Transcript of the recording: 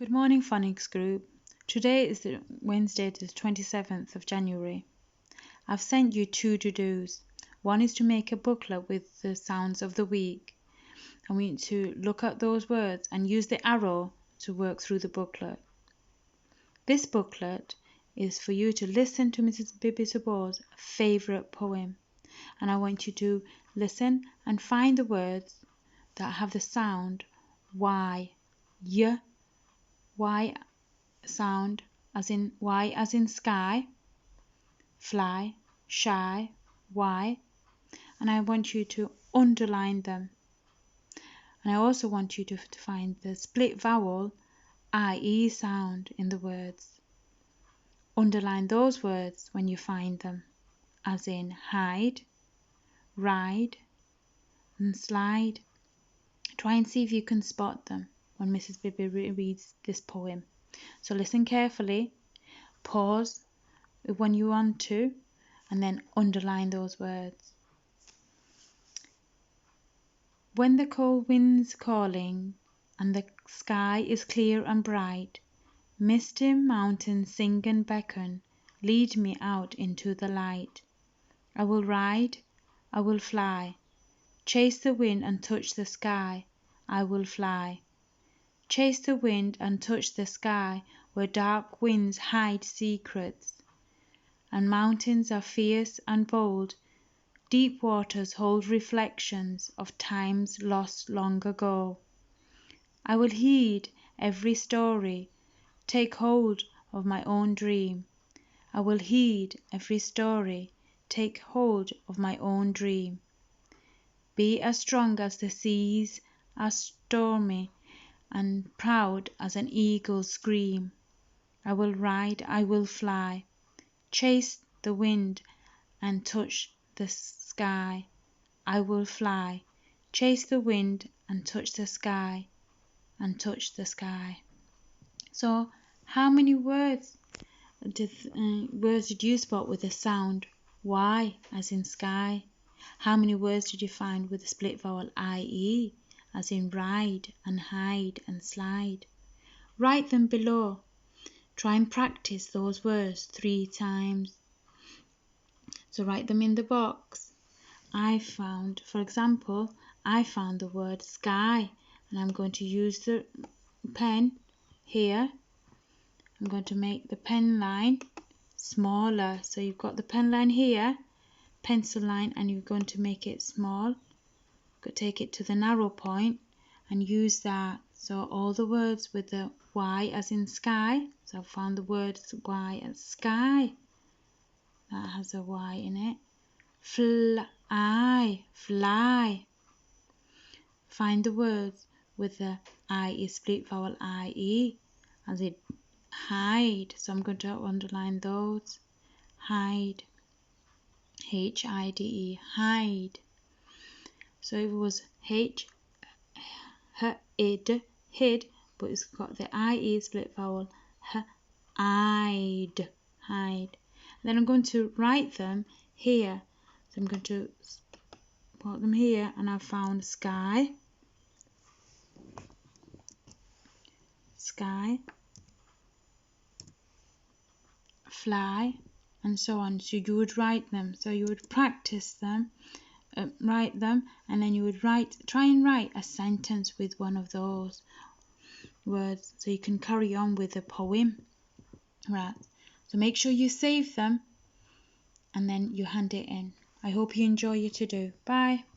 Good morning, phonics group. Today is the Wednesday, the 27th of January. I've sent you two to-dos. One is to make a booklet with the sounds of the week. I want you to look at those words and use the arrow to work through the booklet. This booklet is for you to listen to Mrs. Bibi-Sobur's favourite poem. And I want you to listen and find the words that have the sound Y, Y sound as in Y as in sky, fly, shy, Y, and I want you to underline them. And I also want you to find the split vowel IE sound in the words. Underline those words when you find them, as in hide, ride, and slide. Try and see if you can spot them when Mrs. Bibi reads this poem. So listen carefully, pause when you want to, and then underline those words. When the cold wind's calling and the sky is clear and bright, misty mountains sing and beckon, lead me out into the light. I will ride, I will fly, chase the wind and touch the sky. I will fly. Chase the wind and touch the sky, where dark winds hide secrets, and mountains are fierce and bold. Deep waters hold reflections of times lost long ago. I will heed every story, take hold of my own dream. I will heed every story, take hold of my own dream. Be as strong as the seas, as stormy and proud as an eagle's scream. I will ride, I will fly, chase the wind and touch the sky. I will fly, chase the wind and touch the sky, and touch the sky. So, how many words did you spot with the sound Y as in sky? How many words did you find with the split vowel IE as in ride and hide and slide? Write them below. Try and practice those words 3 times. So write them in the box. For example, I found the word sky, and I'm going to use the pen here. I'm going to make the pen line smaller. So you've got the pen line here, pencil line, and you're going to make it small. Take it to the narrow point and use that. So all the words with the Y as in sky. So I found the word Y as sky. That has a Y in it. Fly, fly. Find the words with the IE split vowel IE as in hide. So I'm going to underline those. Hide. HIDE, hide. So it was hid, but it's got the IE split vowel hide, hide. Then I'm going to write them here. So I'm going to put them here, and I've found sky, sky, fly, and so on. So you would write them. So you would practice them, write them, and then you would try and write a sentence with one of those words, so you can carry on with the poem. Right. So make sure you save them, and then you hand it in. I hope you enjoy your to-do. Bye.